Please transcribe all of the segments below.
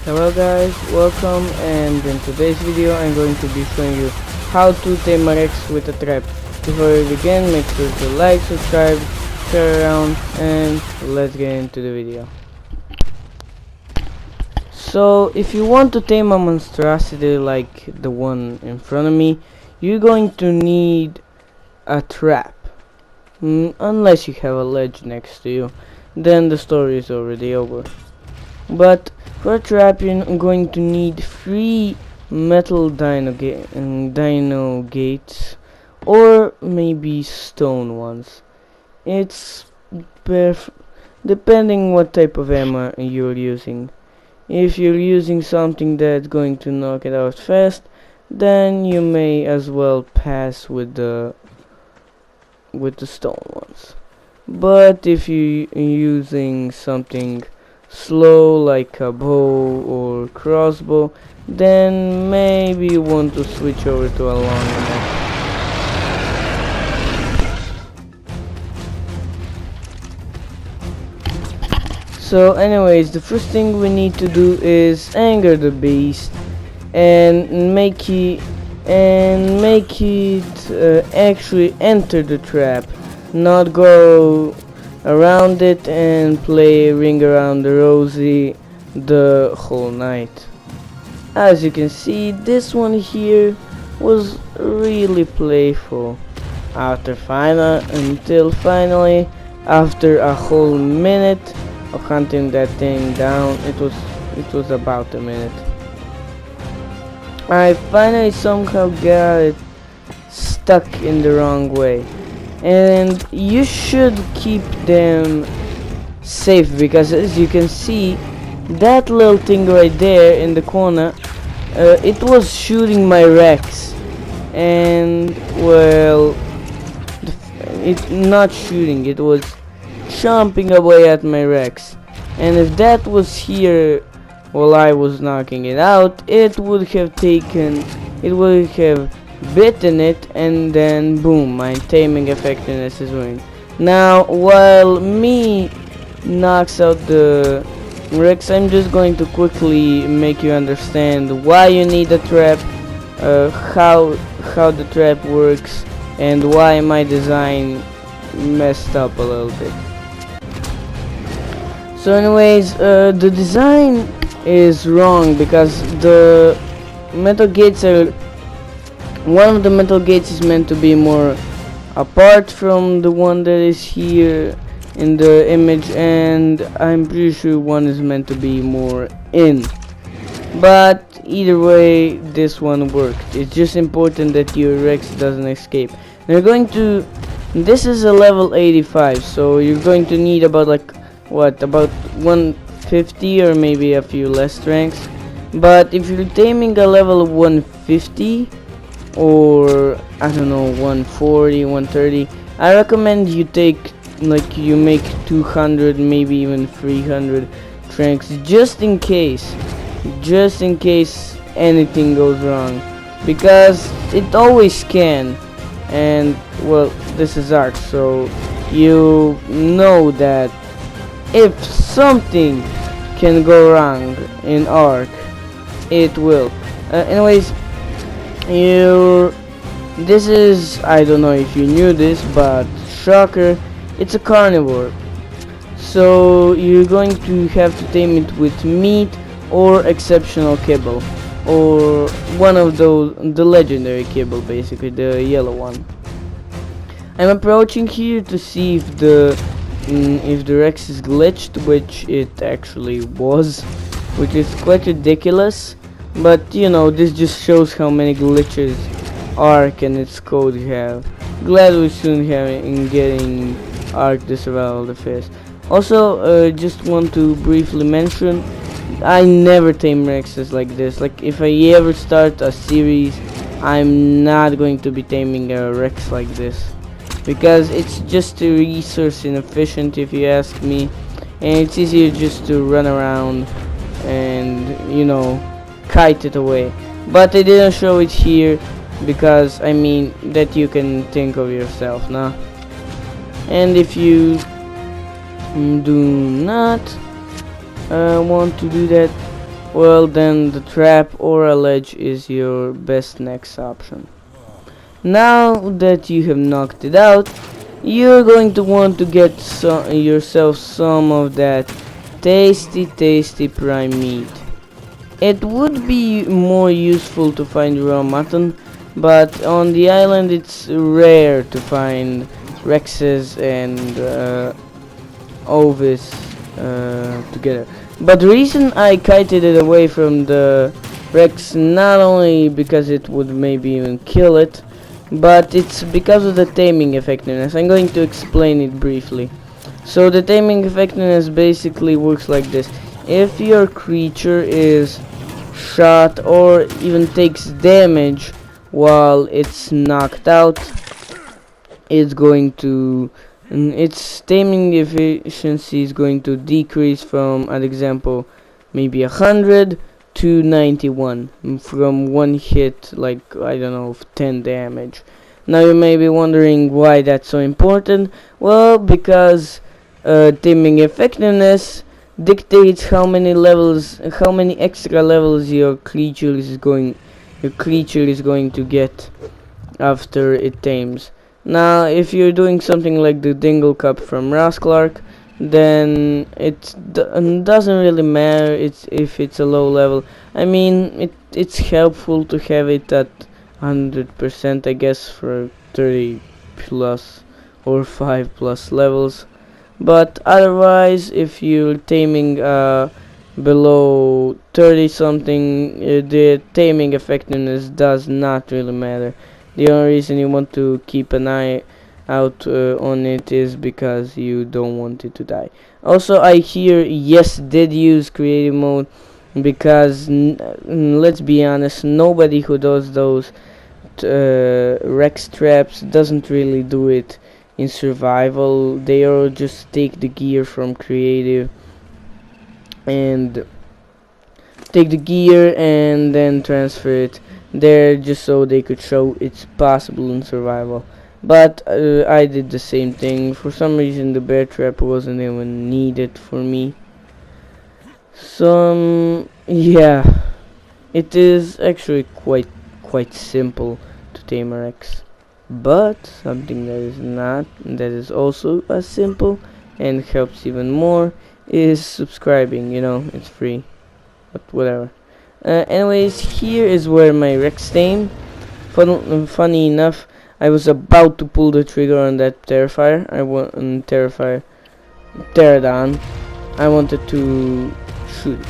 Hello guys, welcome, and in today's video I'm going to be showing you how to tame a Rex with a trap. Before we begin, make sure to like, subscribe, share around, and let's get into the video. So if you want to tame a monstrosity like the one in front of me, you're going to need a trap. Unless you have a ledge next to you, then the story is already over. But for a trap, you're going to need 3 metal dino gates, or maybe stone ones. It's depending what type of ammo you're using. If you're using something that's going to knock it out fast, then you may as well pass with the stone ones. But if you're using something slow like a bow or crossbow, then maybe you want to switch over to a long neck. So anyways, the first thing we need to do is anger the beast and make it actually enter the trap, not go around it and play Ring Around the Rosie the whole night. As you can see, this one here was really playful until finally, after a whole minute of hunting that thing down, it was about a minute, I finally somehow got it stuck in the wrong way. And you should keep them safe, because as you can see, that little thing right there in the corner, it was shooting my Rex, and well, it not shooting, it was chomping away at my Rex. And if that was here while I was knocking it out, it would have bitten it, and then boom, my taming effectiveness is ruined. Now while me knocks out the Rex, I'm just going to quickly make you understand why you need a trap, how the trap works, and why my design messed up a little bit. So anyways, the design is wrong because the metal gates are one of the metal gates is meant to be more apart from the one that is here in the image, and I'm pretty sure one is meant to be more in. But either way, this one worked. It's just important that your Rex doesn't escape. This is a level 85, so you're going to need about about 150 or maybe a few less strengths. But if you're taming a level of 150, or I don't know, 140, 130, I recommend you you make 200, maybe even 300 strengths, just in case anything goes wrong, because it always can. And well, this is Ark, so you know that if something can go wrong in Ark, it will. Anyways, this is, I don't know if you knew this, but shocker, it's a carnivore. So you're going to have to tame it with meat or exceptional kibble, or one of those, the legendary kibble, basically the yellow one. I'm approaching here to see if the Rex is glitched, which it actually was, which is quite ridiculous. But you know, this just shows how many glitches Ark and its code have. Glad we soon getting Ark the Survival the Fittest. Also, just want to briefly mention, I never tame Rexes like this. Like, if I ever start a series, I'm not going to be taming a Rex like this, because it's just too resource inefficient, if you ask me, and it's easier just to run around and, you know, kite it away. But I didn't show it here because, I mean, that you can think of yourself now. And if you do not want to do that, well, then the trap or a ledge is your best next option. Now that you have knocked it out, you're going to want to get yourself some of that tasty prime meat. It would be more useful to find raw mutton, but on the island it's rare to find Rexes and Ovis together. But the reason I kited it away from the Rex, not only because it would maybe even kill it, but it's because of the taming effectiveness. I'm going to explain it briefly. So the taming effectiveness basically works like this. If your creature is shot or even takes damage while it's knocked out, it's going to its taming efficiency is going to decrease from, an example, maybe 100 to 91 from one hit, like, I don't know, 10 damage. Now you may be wondering why that's so important. Well, because taming effectiveness dictates how many extra levels your creature is going to get after it tames. Now, if you're doing something like the Dingle Cup from Rasclark, then it doesn't really matter if it's a low level. I mean, it's helpful to have it at 100%, I guess, for 30 plus or 5 plus levels. But otherwise, if you're taming below 30 something, the taming effectiveness does not really matter. The only reason you want to keep an eye out on it is because you don't want it to die. Also, I hear Yes did use creative mode because let's be honest, nobody who does those Rex traps doesn't really do it in survival. They all just take the gear from creative and then transfer it there just so they could show it's possible in survival. But I did the same thing. For some reason the bear trap wasn't even needed for me. So yeah, it is actually quite simple to tame a Rex. But something that is also as simple and helps even more is subscribing. You know, it's free, but whatever. Anyways, here is where my Rex tame. Funny enough, I was about to pull the trigger on that Pterodon. I wanted to shoot it.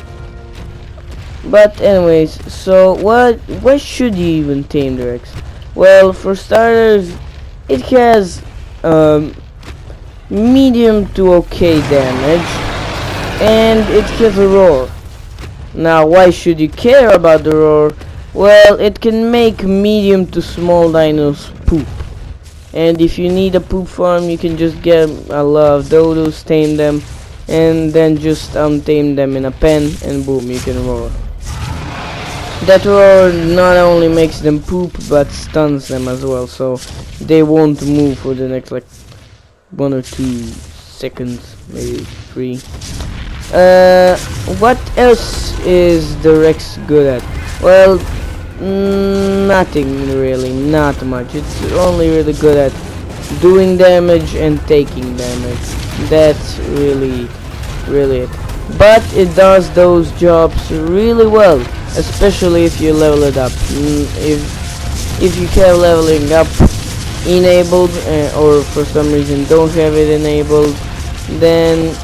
But anyways, so why should you even tame the Rex? Well, for starters, it has medium to okay damage, and it has a roar. Now, why should you care about the roar? Well, it can make medium to small dinos poop. And if you need a poop farm, you can just get a lot of dodos, tame them, and then just tame them in a pen, and boom, you can roar. That roar not only makes them poop, but stuns them as well, so they won't move for the next like 1 or 2 seconds, maybe 3. What else is the Rex good at? Well, nothing really, not much. It's only really good at doing damage and taking damage. That's really it. But it does those jobs really well, especially if you level it up. If you have leveling up enabled, or for some reason don't have it enabled, then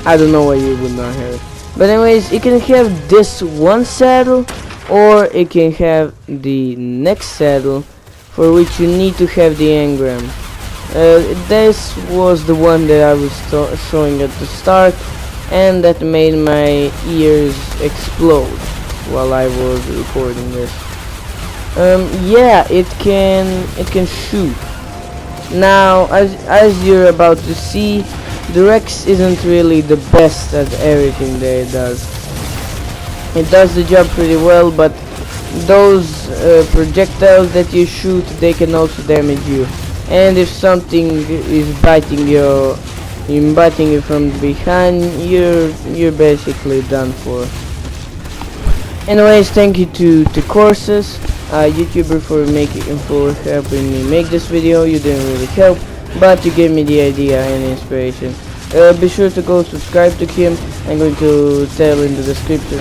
I don't know why you would not have it. But anyways, you can have this one saddle, or it can have the next saddle, for which you need to have the engram. This was the one that I was showing at the start, and that made my ears explode while I was recording this. Yeah, it can shoot. Now, as you're about to see, the Rex isn't really the best at everything that it does. It does the job pretty well, but those projectiles that you shoot, they can also damage you. And if something is biting you from behind, you're basically done for. Anyways, thank you to Tecorsuh, a YouTuber, for helping me make this video. You didn't really help, but you gave me the idea and inspiration. Be sure to go subscribe to him. I'm going to tell in the description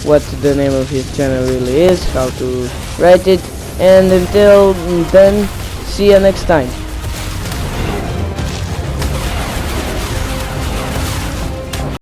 what the name of his channel really is, how to write it, and until then, see you next time.